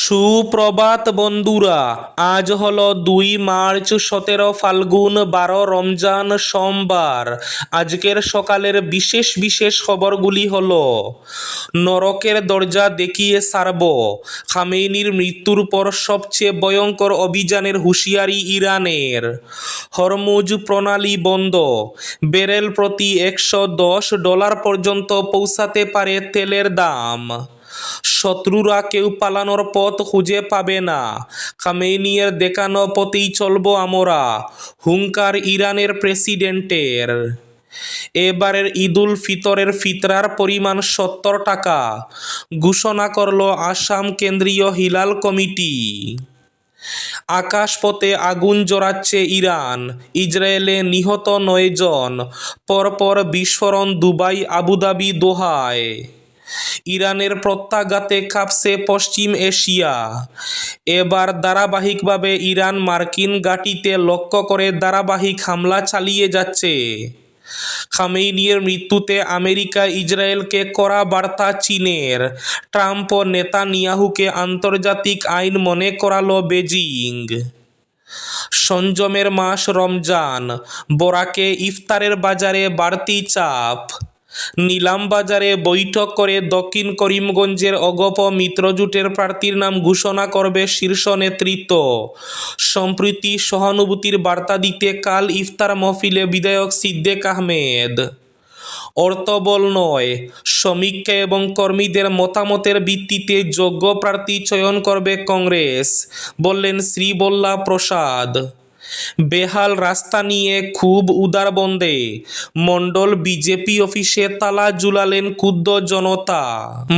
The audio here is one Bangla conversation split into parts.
সুপ্রভাত বন্ধুরা, আজ হলো 2 মার্চ, 17 ফাল্গুন, 12 রমজান, সোমবার। আজকের সকালের বিশেষ বিশেষ খবরগুলি হলো: নরকের দরজা দেখিয়ে সারব, খামেনির মৃত্যুর পর সবচেয়ে ভয়ঙ্কর অভিযানের হুঁশিয়ারি ইরানের। হরমুজ প্রণালী বন্ধ, ব্যারেল প্রতি $110 পর্যন্ত পৌঁছাতে পারে তেলের দাম। শত্রুরা কেউ পালানোর পথ খুঁজে পাবে না, খামেনির দেখানো পথেই চলব আমরা, হুঙ্কার ইরানের প্রেসিডেন্টের। এবারের ঈদুল ফিতরের ফিতরার পরিমাণ 70 টাকা ঘোষণা করল আসাম কেন্দ্রীয় হিলাল কমিটি। আকাশপথে আগুন জড়াচ্ছে ইরান, ইসরায়েলে নিহত 9 জন, পরপর বিস্ফোরণ দুবাই, আবুধাবি, দোহায়। ইরানের প্রত্যাঘাতে কাঁপছে পশ্চিম এশিয়া। এবার ধারাবাহিকভাবে ইরান মার্কিন ঘাঁটিতে লক্ষ্য করে ধারাবাহিক হামলা চালিয়ে যাচ্ছে। খামেনির মৃত্যুতে আমেরিকা ইসরায়েলকে কড়া বার্তা চীনের, ট্রাম্প ও নেতানিয়াহুকে আন্তর্জাতিক আইন মনে করালো বেজিং। সংযমের মাস রমজান, বরাকে ইফতারের বাজারে বাড়তি চাপ। নিলাম বাজারে বৈঠক করে দক্ষিণ করিমগঞ্জের অগপ মিত্রজোটের প্রার্থীর নাম ঘোষণা করবে শীর্ষ নেতৃত্ব। সম্প্রীতি সহানুভূতির বার্তা দিতে কাল ইফতার মহফিলে বিধায়ক সিদ্দেক আহমেদ। অর্থবল নয়, সমীক্ষা এবং কর্মীদের মতামতের ভিত্তিতে যোগ্য প্রার্থী চয়ন করবে কংগ্রেস, বললেন শ্রীবল্লা প্রসাদ। বেহাল রাস্তা নিয়ে খুব উদারবন্দে, মণ্ডল বিজেপি অফিসে তালা ঝুলালেন ক্ষুব্ধ জনতা।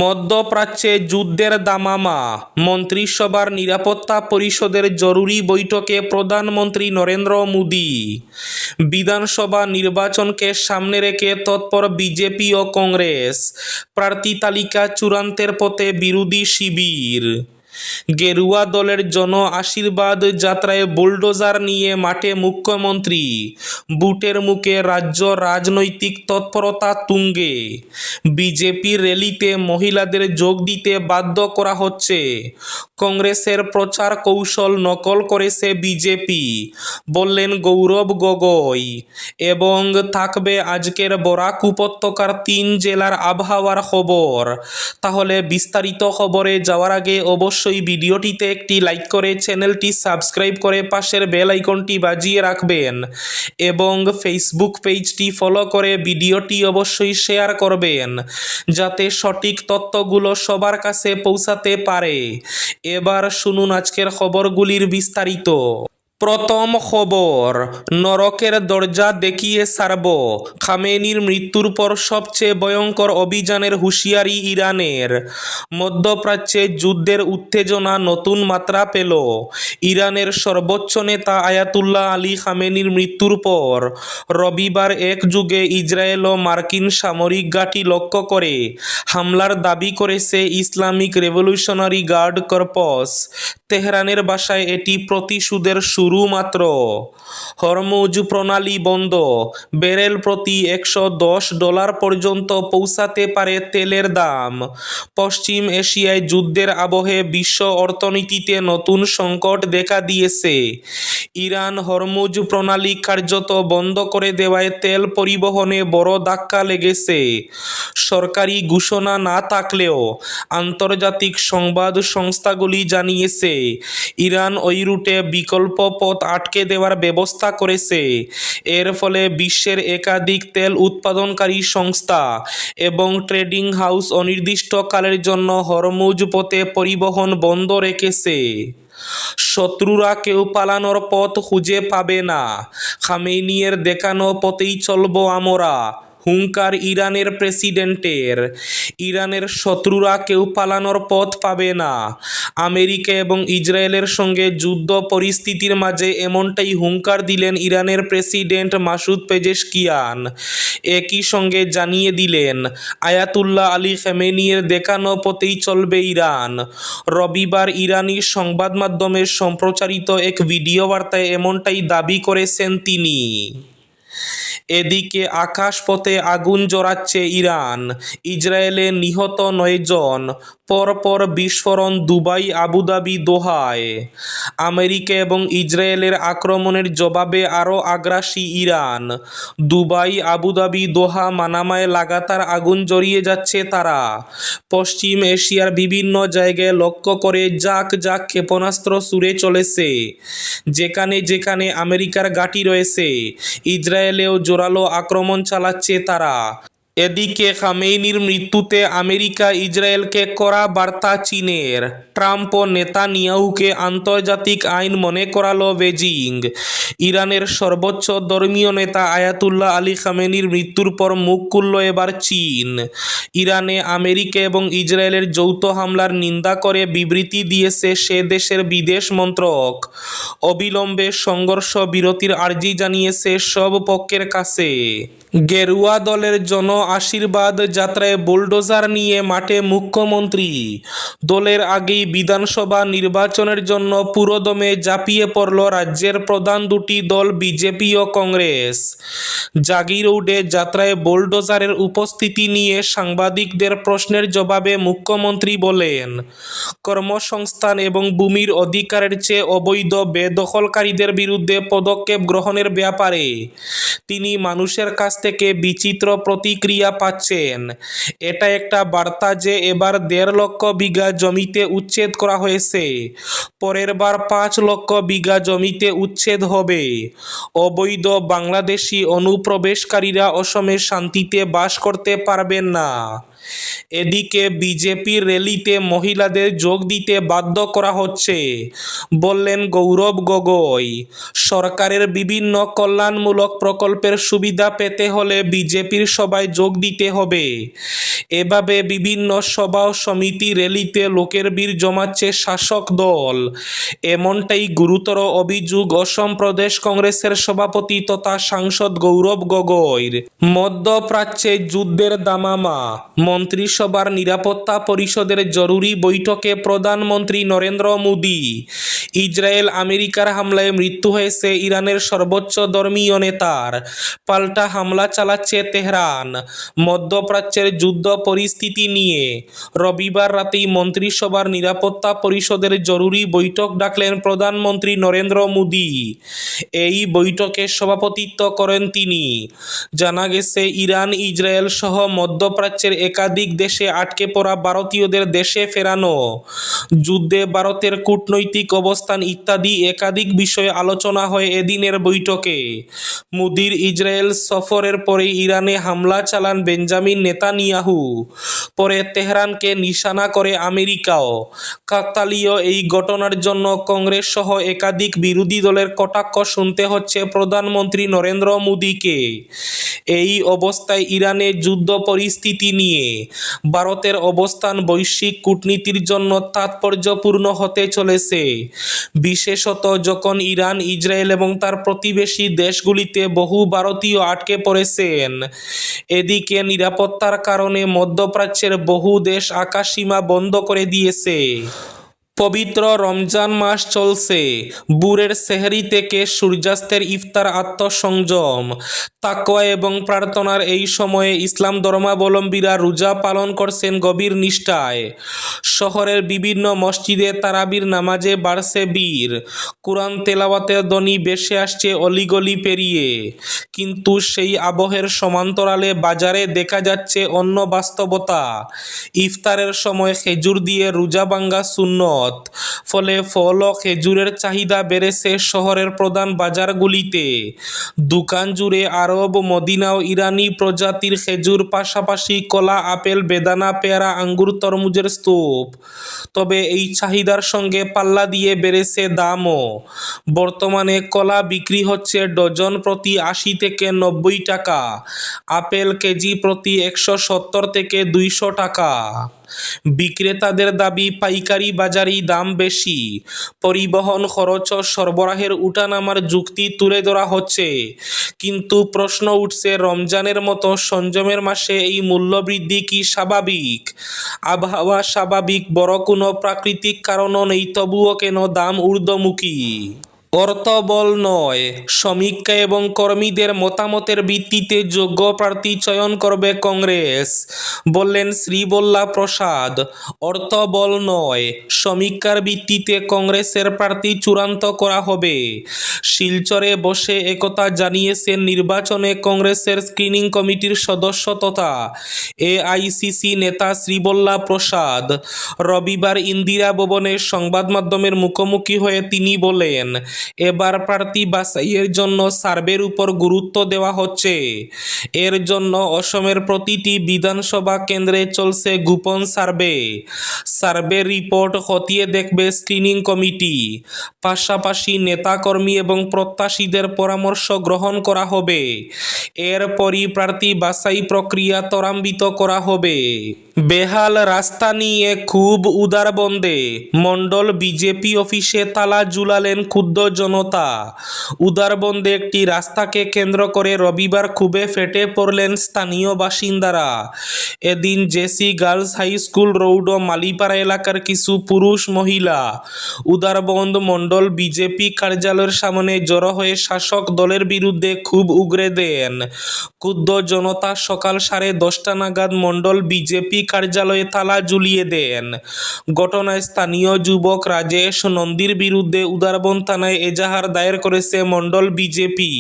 মধ্যপ্রাচ্যে যুদ্ধের দামামা, মন্ত্রিসভার নিরাপত্তা পরিষদের জরুরি বৈঠকে প্রধানমন্ত্রী নরেন্দ্র মোদী। বিধানসভা নির্বাচনকে সামনে রেখে তৎপর বিজেপি ও কংগ্রেস, প্রার্থী তালিকা চূড়ান্তের পথে বিরোধী শিবির। গেরুয়া দলের জন আশীর্বাদ যাত্রায় বুলডোজার নিয়ে মাঠে মুখ্যমন্ত্রী, বুটের মুখে রাজ্য রাজনৈতিক তৎপরতা তুঙ্গে। বিজেপির র্যালিতে মহিলাদের যোগ দিতে বাধ্য করা হচ্ছে, কংগ্রেসের প্রচার কৌশল নকল করেছে বিজেপি, বললেন গৌরব গগৈ। এবং থাকবে আজকের বরাক উপত্যকার 3 জেলার আবহাওয়ার খবর। তাহলে বিস্তারিত খবরে যাওয়ার আগে অবশ্যই ভিডিওটিতে একটি লাইক করে চ্যানেলটি সাবস্ক্রাইব করে পাশের বেল আইকনটি বাজিয়ে রাখবেন এবং ফেসবুক পেজটি ফলো করে ভিডিওটি অবশ্যই শেয়ার করবেন যাতে সঠিক তথ্যগুলো সবার কাছে পৌঁছাতে পারে। এবার শুনুন আজকের খবরগুলির বিস্তারিত। প্রথম খবর, নরকের দরজা দেখিয়ে সারব, খামেনির মৃত্যুর পর সবচেয়ে ভয়ঙ্কর অভিযানের হুঁশিয়ারি ইরানের। মধ্যপ্রাচ্যে যুদ্ধের উত্তেজনা নতুন মাত্রা পেল। ইরানের সর্বোচ্চ নেতা আয়াতুল্লাহ আলী খামেনির মৃত্যুর পর রবিবার একযোগে ইসরায়েল ও মার্কিন সামরিক ঘাঁটি লক্ষ্য করে হামলার দাবি করেছে ইসলামিক রেভলিউশনারি গার্ড কর্পস। তেহরানের ভাষায় এটি প্রতিশোধের শুরু মাত্র। হরমুজ প্রণালী বন্ধ, ব্যারেল প্রতি $110 পর্যন্ত পৌঁছাতে পারে তেলের দাম। পশ্চিম এশিয়ায় যুদ্ধের আবহে বিশ্ব অর্থনীতিতে নতুন সংকট দেখা দিয়েছে। ইরান হরমুজ প্রণালী কার্যত বন্ধ করে দেওয়ায় তেল পরিবহনে বড় ধাক্কা লেগেছে। সরকারি ঘোষণা না থাকলেও আন্তর্জাতিক সংবাদ সংস্থাগুলি জানিয়েছে ইরান ওই রুটে বিকল্প পথ আটকে দেওয়ার ব্যবস্থা করেছে। এর ফলে বিশ্বের একাধিক তেল উৎপাদনকারী সংস্থা এবং ট্রেডিং হাউস অনির্দিষ্টকালের জন্য হরমুজ পথে পরিবহন বন্ধ রেখেছে। শত্রুরা কেউ পালানোর পথ খুঁজে পাবে না, খামেনির দেখানো পথেই চলব আমরা, হুঙ্কার ইরানের প্রেসিডেন্টের। ইরানের শত্রুরা কেউ পালানোর পথ পাবে না। আমেরিকা এবং ইসরায়েলের সঙ্গে যুদ্ধ পরিস্থিতির মাঝে এমনটাই হুঙ্কার দিলেন ইরানের প্রেসিডেন্ট মাসুদ পেজেশকিয়ান। একই সঙ্গে জানিয়ে দিলেন আয়াতুল্লাহ আলী খামেনির দেখানো পথেই চলবে ইরান। রবিবার ইরানি সংবাদ মাধ্যমে সম্প্রচারিত এক ভিডিও বার্তায় এমনটাই দাবি করেছেন তিনি। এদিকে আকাশপথে আগুন জ্বরাচ্ছে ইরান, ইসরায়েলে নিহত 9 জন, পরপর বিস্ফোরণ দুবাই, আবুধাবি, দোহায়। আমেরিকা এবং ইসরায়েলের আক্রমণের জবাবে আরও আগ্রাসী ইরান। দুবাই, আবুধাবি, দোহা, মানামায় লাগাতার আগুন জ্বরিয়ে যাচ্ছে তারা। পশ্চিম এশিয়ার বিভিন্ন জায়গায় লক্ষ্য করে জাক জাক ক্ষেপণাস্ত্র ছুড়ে চলেছে। যেখানে যেখানে আমেরিকার ঘাঁটি রয়েছে, ইসরায়েলেও জোরালো আক্রমণ চালাচ্ছে তারা। এদিকে খামেইনির মৃত্যুতে আমেরিকা ইসরায়েলকে কড়া বার্তা চীনের। ট্রাম্প ও নেতানিয়াহুকে আন্তর্জাতিক আইন মনে করালো বেজিং। ইরানের সর্বোচ্চ ধর্মীয় নেতা আয়াতুল্লাহ আলী খামেনির মৃত্যুর পর মুখ খুলল এবার চীন। ইরানে আমেরিকা এবং ইসরায়েলের যৌথ হামলার নিন্দা করে বিবৃতি দিয়েছে সে দেশের বিদেশ মন্ত্রক। অবিলম্বে সংঘর্ষ বিরতির আর্জি জানিয়েছে সব পক্ষের কাছে। গেরুয়া দলের জন আশীর্বাদ যাত্রায় বুলডোজার নিয়ে মাঠে মুখ্যমন্ত্রী। দলের আগেই বিধানসভা নির্বাচনের জন্য পুরোদমে ঝাঁপিয়ে পড়ল রাজ্যের প্রধান দুটি দল বিজেপি ও কংগ্রেস। জাগি রোডে যাত্রায় বুলডোজারের উপস্থিতি নিয়ে সাংবাদিকদের প্রশ্নের জবাবে মুখ্যমন্ত্রী বলেন, কর্মসংস্থান এবং ভূমির অধিকারের চেয়ে অবৈধ বেদখলকারীদের বিরুদ্ধে পদক্ষেপ গ্রহণের ব্যাপারে তিনি মানুষের কাছ থেকে বিচিত্র প্রতিক্রিয়া পাচ্ছেন। এটা একটা বার্তা যে এবার 1.5 লক্ষ বিঘা জমিতে উচ্ছেদ করা হয়েছে, পরের বার 5 লক্ষ বিঘা জমিতে উচ্ছেদ হবে। অবৈধ বাংলাদেশি অনুপ্রবেশকারীরা অসমে শান্তিতে বাস করতে পারবেন না। এদিকে বিজেপির র্যালিতে মহিলাদের যোগ দিতে বাধ্য করা হচ্ছে, বললেন গৌরব গগৈ। সরকারের বিভিন্ন কল্যাণমূলক প্রকল্পের সুবিধা পেতে হলে বিজেপির সভায় যোগ দিতে হবে। এভাবে বিভিন্ন সভা ও সমিতি র্যালিতে লোকের ভিড় জমাচ্ছে শাসক দল, এমনটাই গুরুতর অভিযোগ অসম প্রদেশ কংগ্রেসের সভাপতি তথা সাংসদ গৌরব গগৈর। মধ্যপ্রাচ্যে যুদ্ধের দামামা। মন্ত্রিসভার নিরাপত্তা পরিষদের জরুরি বৈঠকে প্রধানমন্ত্রী নরেন্দ্র মোদি। ইসরায়েল আমেরিকার হামলায় মৃত্যু হয়েছে ইরানের সর্বোচ্চ ধর্মীয় নেতার, পাল্টা হামলা চালাচ্ছে তেহরান। মধ্যপ্রাচ্যের যুদ্ধ পরিস্থিতি নিয়ে রবিবার রাতেই মন্ত্রিসভার নিরাপত্তা পরিষদের জরুরি বৈঠক ডাকলেন প্রধানমন্ত্রী নরেন্দ্র মোদি। এই বৈঠকে সভাপতিত্ব করেন তিনি। জানা গেছে, ইরান, ইসরায়েল সহ মধ্যপ্রাচ্যের একাধিক দেশে আটকে পড়া ভারতীয়দের দেশে ফেরানো, যুদ্ধে ভারতের কূটনৈতিক অবস্থান ইত্যাদি একাধিক বিষয়ে আলোচনা হয় এদিনের বৈঠকে। মোদির ইসরায়েল সফরের পরে ইরানে হামলা চালান বেঞ্জামিন নেতানিয়াহু, পরে তেহরানকে নিশানা করে আমেরিকাও। কাকতালীয় এই ঘটনার জন্য কংগ্রেস সহ একাধিক বিরোধী দলের কটাক্ষ শুনতে হচ্ছে প্রধানমন্ত্রী নরেন্দ্র মোদিকে। এই অবস্থায় ইরানের যুদ্ধ পরিস্থিতি নিয়ে ভারতের অবস্থান বৈশ্বিক কূটনীতির জন্য তাৎপর্যপূর্ণ হতে চলেছে, বিশেষত যখন ইরান, ইসরায়েল এবং তার প্রতিবেশী দেশগুলিতে বহু ভারতীয় আটকে পড়েছেন। এদিকে নিরাপত্তার কারণে মধ্যপ্রাচ্যের বহু দেশ আকাশসীমা বন্ধ করে দিয়েছে। পবিত্র রমজান মাস চলছে। বুরের সেহরি থেকে সূর্যাস্তের ইফতার, আত্মসংযম, তাকওয়া এবং প্রার্থনার এই সময়ে ইসলাম ধর্মাবলম্বীরা রোজা পালন করছেন গভীর নিষ্ঠায়। শহরের বিভিন্ন মসজিদে তারাবির নামাজে বাড়ছে ভিড়। কুরআন তেলাওয়াতের ধ্বনি ভেসে আসছে অলিগলি পেরিয়ে। কিন্তু সেই আবহের সমান্তরালে বাজারে দেখা যাচ্ছে অন্য বাস্তবতা। ইফতারের সময় খেজুর দিয়ে রোজা ভাঙ্গা সুন্নত। ফলে ফল ও খেজুরের চাহিদা বেড়েছে শহরের প্রধান বাজারগুলিতে। দোকান জুড়ে আরব, মদিনা ও ইরানি প্রজাতির খেজুর, পাশাপাশি কলা, আপেল, বেদানা, পেয়ারা, আঙ্গুর, তরমুজের স্তূপ। তবে এই চাহিদার সঙ্গে পাল্লা দিয়ে বেড়েছে দামও। বর্তমানে কলা বিক্রি হচ্ছে ডজন প্রতি 80 থেকে 90 টাকা, আপেল কেজি প্রতি 170 থেকে 200 টাকা। বিক্রেতাদের দাবি, পাইকারি বাজারেই দাম বেশি। পরিবহন খরচ ও সরবরাহের উঠানামার যুক্তি তুলে ধরা হচ্ছে। কিন্তু প্রশ্ন উঠছে, রমজানের মতো সংযমের মাসে এই মূল্যবৃদ্ধি কি স্বাভাবিক? আবহাওয়া স্বাভাবিক, বড় কোনো প্রাকৃতিক কারণও নেই, তবুও কেন দাম ঊর্ধ্বমুখী? অর্থবল নয়, সমীক্ষা এবং কর্মীদের মতামতের ভিত্তিতে যোগ্য প্রার্থী চয়ন করবে কংগ্রেস, বললেন শ্রীবল্লা প্রসাদ। অর্থবল নয়, সমীক্ষার ভিত্তিতে কংগ্রেসের প্রার্থী চূড়ান্ত করা হবে। শিলচরে বসে একথা জানিয়েছেন নির্বাচনে কংগ্রেসের স্ক্রিনিং কমিটির সদস্য তথা এআইসিসি নেতা শ্রীবল্লা প্রসাদ। রবিবার ইন্দিরা ভবনে সংবাদ মাধ্যমের মুখোমুখি হয়ে তিনি বলেন, এবার প্রার্থী বাছাইয়ের জন্য সার্ভের উপর গুরুত্ব দেওয়া হচ্ছে। এর জন্য অসমের প্রতিটি বিধানসভা কেন্দ্রে চলছে গোপন সার্ভে। সার্ভে রিপোর্ট খতিয়ে দেখবে স্ক্রিনিং কমিটি। পাশাপাশি নেতাকর্মী এবং প্রত্যাশীদের পরামর্শ গ্রহণ করা হবে। এরপরই প্রার্থী বাছাই প্রক্রিয়া ত্বরান্বিত করা হবে। বেহাল রাস্তা নিয়ে খুব উদারবন্দে মণ্ডল বিজেপি অফিসে তালা ঝুলালেন ক্ষুব্ধ জনতা। উদারবন্দে একটি রাস্তাকে কেন্দ্র করে রবিবার ক্ষোভে ফেটে পড়লেন স্থানীয় বাসিন্দারা। এদিন JC girls high school road ও মালিপাড়া এলাকার কিছু পুরুষ মহিলা উদারবন্দ মণ্ডল বিজেপি কার্যালয়ের সামনে জড়ো হয়ে শাসক দলের বিরুদ্ধে ক্ষোভ উগরে দেন। ক্ষুব্ধ জনতা সকাল 10:30 নাগাদ মণ্ডল বিজেপি কার্যালয়ে তালা ঝুলিয়ে দেন। ঘটনায় স্থানীয় যুবক রাজেশ নন্দীর বিরুদ্ধে উদারবন্দ থানায় এজাহার দায়ের করেছে মণ্ডল বিজেপি।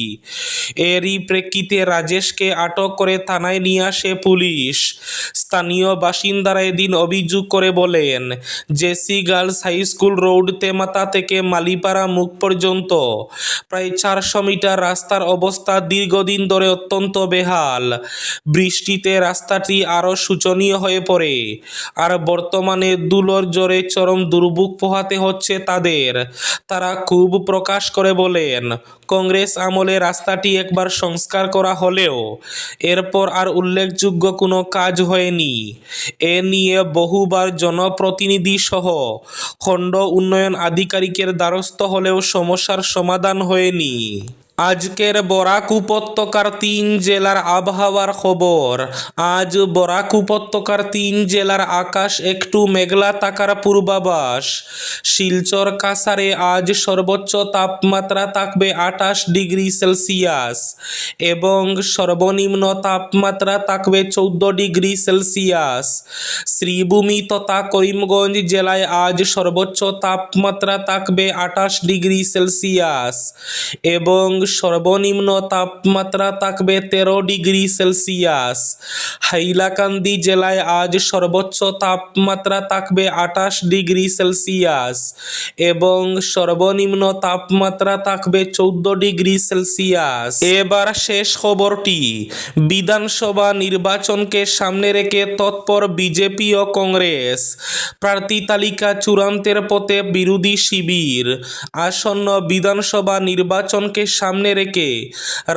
এরই প্রেক্ষিতে রাজেশকে আটক করে থানায় নিয়ে আসে পুলিশ। স্থানীয় বাসিন্দারা এদিন অভিযোগ করে বলেন, JC girls high school road তেমাতা থেকে মালিপাড়া মুখ পর্যন্ত প্রায় 400 মিটার রাস্তার অবস্থা দীর্ঘদিন ধরে অত্যন্ত বেহাল। বৃষ্টিতে রাস্তাটি আরও শোচনীয় হয়ে পড়ে। আর বর্তমানে ধুলোর জোরে চরম দুর্ভোগ পোহাতে হচ্ছে তাদের। তারা ক্ষোভ প্রকাশ করে বলেন, কংগ্রেস আমলে রাস্তাটি একবার সংস্কার করা হলেও এরপর আর উল্লেখযোগ্য কোনো কাজ হয়নি। এ নিয়ে বহুবার জনপ্রতিনিধি সহ খণ্ড উন্নয়ন আধিকারিকের দ্বারস্থ হলেও সমস্যার সমাধান হয়নি। আজকের বরাক উপত্যকার 3 জেলার আবহাওয়ার খবর। আজ বরাক উপত্যকার 3 জেলার আকাশ একটু মেঘলা থাকার পূর্বাভাস। শিলচর কাছাড়ে আজ সর্বোচ্চ তাপমাত্রা থাকবে 28 ডিগ্রি সেলসিয়াস এবং সর্বনিম্ন তাপমাত্রা থাকবে 14 ডিগ্রি সেলসিয়াস। শ্রীভূমি তথা করিমগঞ্জ জেলায় আজ সর্বোচ্চ তাপমাত্রা থাকবে 28 ডিগ্রি সেলসিয়াস এবং সর্বনিম্ন তাপমাত্রা থাকবে 13 ডিগ্রি সেলসিয়াস। হাইলাকান্দি জেলায় আজ সর্বোচ্চ তাপমাত্রা থাকবে 28 ডিগ্রি সেলসিয়াস এবং সর্বনিম্ন তাপমাত্রা থাকবে 14 ডিগ্রি সেলসিয়াস। এবার শেষ খবরটি। বিধানসভা নির্বাচনকে সামনে রেখে তৎপর বিজেপি ও কংগ্রেস। প্রার্থী তালিকা চূড়ান্তের পথে বিরোধী শিবির। আসন্ন বিধানসভা নির্বাচনকে সামনে রেখে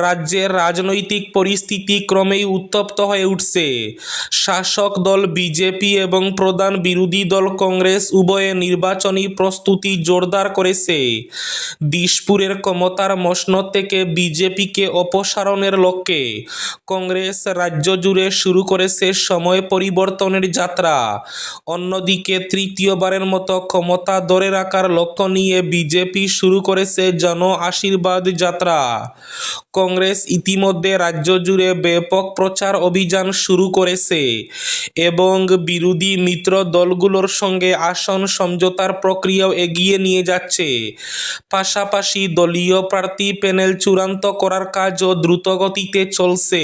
রাজ্যের রাজনৈতিক পরিস্থিতি ক্রমেই উত্তপ্ত হয়ে উঠছে। শাসক দল বিজেপি এবং প্রধান বিরোধী দল কংগ্রেস উভয়ে নির্বাচনী প্রস্তুতি জোরদার করেছে। দিশপুরের ক্ষমতার মসনদ থেকে বিজেপিকে অপসারণের লক্ষ্যে কংগ্রেস রাজ্য জুড়ে শুরু করেছে সময় পরিবর্তনের যাত্রা। অন্যদিকে তৃতীয়বারের মতো ক্ষমতা ধরে রাখার লক্ষ্য নিয়ে বিজেপি শুরু করেছে জন আশীর্বাদ যাত্রা। কংগ্রেস ইতিমধ্যে রাজ্য জুড়ে ব্যাপক প্রচার অভিযান শুরু করেছে এবং বিরোধী মিত্র দলগুলোর সঙ্গে আসন সমঝোতার প্রক্রিয়াও এগিয়ে নিয়ে যাচ্ছে। পাশাপাশি দলীয় প্রার্থী প্যানেল চূড়ান্ত করার কাজও দ্রুতগতিতে চলছে।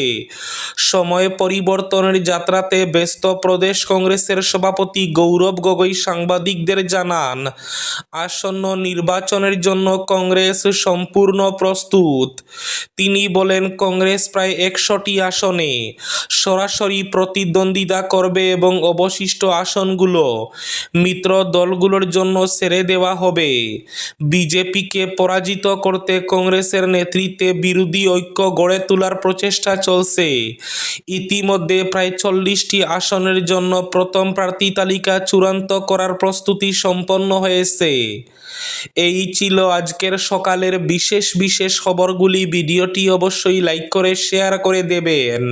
সময় পরিবর্তনের যাত্রাতে ব্যস্ত প্রদেশ কংগ্রেসের সভাপতি গৌরব গগৈ সাংবাদিকদের জানান, আসন্ন নির্বাচনের জন্য কংগ্রেস সম্পূর্ণ প্রস্তুত। তিনি বলেন, কংগ্রেস প্রায় 100টি আসনে সরাসরি প্রতিদ্বন্দ্বিতা করবে এবং অবশিষ্ট আসনগুলো মিত্র দলগুলোর জন্য ছেড়ে দেওয়া হবে। বিজেপিকে পরাজিত করতে কংগ্রেসের নেতৃত্বে বিরোধী ঐক্য গড়ে তোলার প্রচেষ্টা চলছে। ইতিমধ্যে প্রায় 40টি আসনের জন্য প্রথম প্রার্থী তালিকা চূড়ান্ত করার প্রস্তুতি সম্পন্ন হয়েছে। এই ছিল আজকের সকালের বিশেষ খবরগুলি। ভিডিওটি অবশ্যই লাইক করে শেয়ার করে দেবেন।